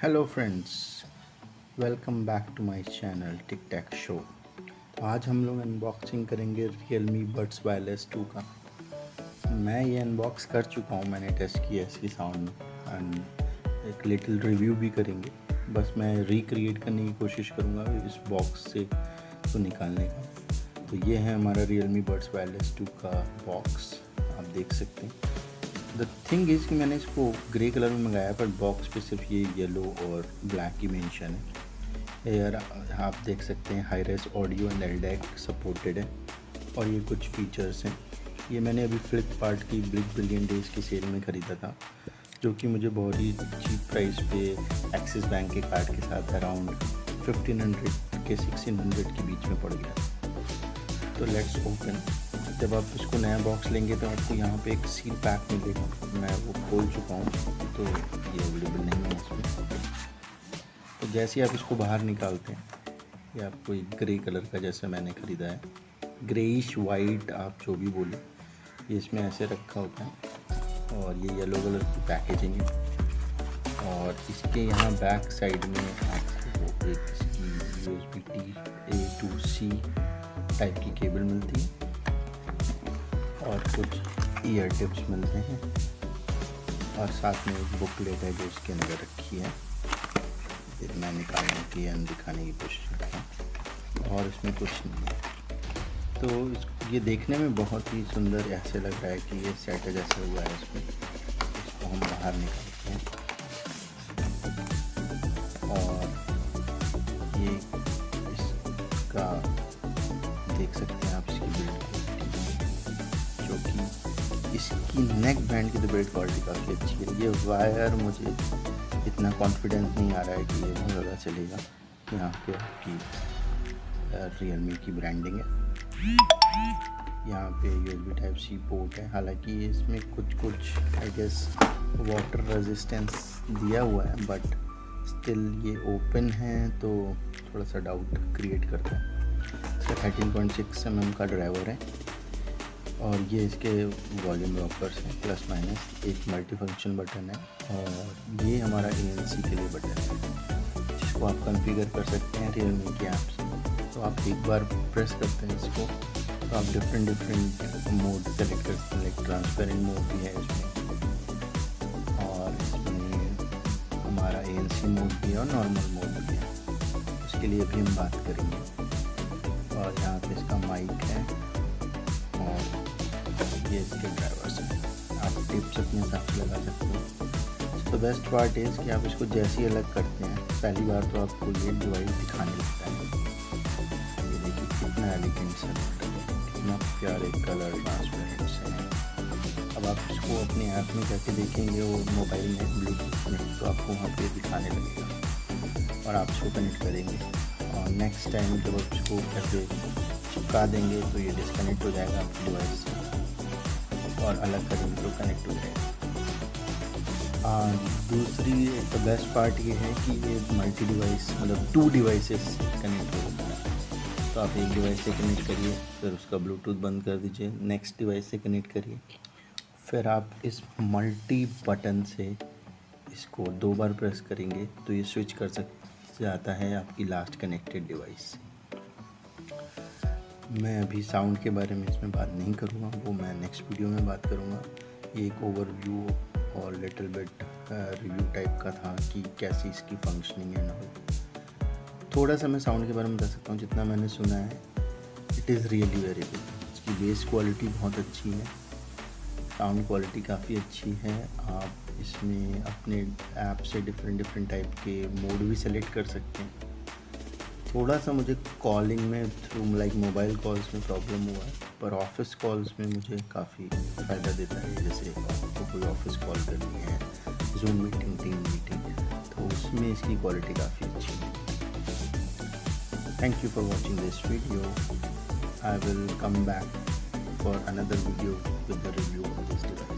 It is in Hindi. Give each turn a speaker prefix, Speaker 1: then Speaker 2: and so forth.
Speaker 1: Hello friends, welcome back to my channel tick tack show. तो आज हम लोग अनबॉक्सिंग करेंगे Realme Buds Wireless 2 का। मैं ये अनबॉक्स कर चुका हूँ, मैंने टेस्ट किया इसकी साउंड एंड एक लिटिल रिव्यू भी करेंगे। बस मैं रिक्रिएट करने की कोशिश करूँगा इस बॉक्स से तो निकालने का। तो ये है हमारा Realme Buds Wireless 2 का बॉक्स, आप देख सकते हैं। द थिंग इज़ कि मैंने इसको ग्रे कलर में मंगाया, पर बॉक्स पे सिर्फ ये येलो और ब्लैक की मेंशन है। यार आप देख सकते हैं high res audio and LDAC supported है और ये कुछ फीचर्स हैं। ये मैंने अभी फ्लिपकार्ट की बिग बिलियन डेज़ की सेल में ख़रीदा था, जो कि मुझे बहुत ही चीप प्राइस पे एक्सिस बैंक के कार्ड के साथ अराउंड 1500 के 1600 के बीच में पड़ गया। तो लेट्स ओपन। जब आप इसको नया बॉक्स लेंगे तो आपको यहाँ पे एक सील पैक मिलेगा, मैं वो खोल चुका हूँ तो ये अवेलेबल नहीं है इसमें। तो जैसे ही आप इसको बाहर निकालते हैं, ये आपको एक ग्रे कलर का, जैसे मैंने ख़रीदा है, ग्रेइश वाइट आप जो भी बोले, ये इसमें ऐसे रखा होता है और ये येलो कलर की पैकेजिंग है। और इसके यहाँ बैक साइड में आपको एक इसकी USB-A to C टाइप की केबल मिलती है और कुछ ईयर टिप्स मिलते हैं और साथ में एक बुकलेट है जो इसके अंदर रखी है। फिर मैं निकालने की या दिखाने की कोशिश करता हूँ और इसमें कुछ नहीं है। तो ये देखने में बहुत ही सुंदर ऐसे लग रहा है कि ये सेट है जैसे हुआ है इसमें। इसको हम बाहर निकालते हैं और ये इसका देख सकते हैं आप, इसकी बिल्ड जो कि इसकी नेक बैंड की तो बिल्ड क्वालिटी काफ़ी अच्छी है। ये वायर मुझे इतना कॉन्फिडेंस नहीं आ रहा है कि ये बहुत ज़्यादा चलेगा। यहाँ पे आपकी Realme की ब्रांडिंग है। यहाँ पे USB Type-C पोर्ट है, हालांकि इसमें कुछ आई गेस वाटर रेजिस्टेंस दिया हुआ है, बट स्टिल ये ओपन है तो थोड़ा सा डाउट क्रिएट करता है। इसका 13.6 mm का ड्राइवर है और ये इसके वॉल्यूम रॉकर्स हैं, प्लस माइनस एक मल्टी फंक्शन बटन है और ये हमारा ANC के लिए बटन है जिसको आप कॉन्फ़िगर कर सकते हैं Realme की ऐप से। तो आप एक बार प्रेस करते हैं इसको तो आप डिफरेंट मोड सेलेक्ट कर सकते हैं, लाइक ट्रांसपेरेंट मोड भी है इसमें और इसमें हमारा ANC मोड भी है और नॉर्मल मोड भी है। उसके लिए भी हम बात करेंगे। और यहाँ पे इसका माइक है और ये इसके ड्राइवर्स हैं, आप टिप्स अपने हिसाब से लगा सकते हैं। तो बेस्ट पार्ट इज़ कि आप इसको जैसे ही अलग करते हैं, पहली बार तो आपको ये डिवाइस दिखाने लगता है। ये देखिए कितना एलिगेंट सा, कितना प्यारे कलर ट्रांसपेरेंट से है। अब आप इसको अपने ऐप में करके देखेंगे वो मोबाइल में ब्लूटूथ में, तो आपको वहाँ पे दिखाने लगेगा और आप इसको कनेक्ट करेंगे और नेक्स्ट टाइम जब आप इसको ऐसे चिपका देंगे तो ये डिस्कनेक्ट हो जाएगा आपकी डिवाइस से और अलग करेंगे तो कनेक्ट हो जाएगा। दूसरी द बेस्ट पार्ट ये है कि ये मल्टी डिवाइस, मतलब 2 डिवाइसेस कनेक्ट हो जाता है। तो आप एक डिवाइस से कनेक्ट करिए, फिर उसका ब्लूटूथ बंद कर दीजिए, नेक्स्ट डिवाइस से कनेक्ट करिए, फिर आप इस मल्टी बटन से इसको 2 बार प्रेस करेंगे तो ये स्विच कर जाता है आपकी लास्ट कनेक्टेड डिवाइस से। मैं अभी साउंड के बारे में इसमें बात नहीं करूँगा, वो मैं नेक्स्ट वीडियो में बात करूँगा। ये एक ओवरव्यू और लिटिल बिट रिव्यू टाइप का था कि कैसी इसकी फंक्शनिंग है ना। थोड़ा सा मैं साउंड के बारे में बता सकता हूँ, जितना मैंने सुना है it is really very good. इसकी बेस क्वालिटी बहुत अच्छी है, साउंड क्वालिटी काफ़ी अच्छी है। आप इसमें अपने ऐप से डिफरेंट टाइप के मोड भी सेलेक्ट कर सकते हैं। थोड़ा सा मुझे कॉलिंग में थ्रू लाइक मोबाइल कॉल्स में प्रॉब्लम हुआ है, पर ऑफिस कॉल्स में मुझे काफ़ी फ़ायदा देता है। जैसे आपको कोई ऑफिस कॉल करनी है, जूम मीटिंग, टीम मीटिंग, तो उसमें इसकी क्वालिटी काफ़ी अच्छी है। Thank you for watching this video. I will come back for another video with the review of this device.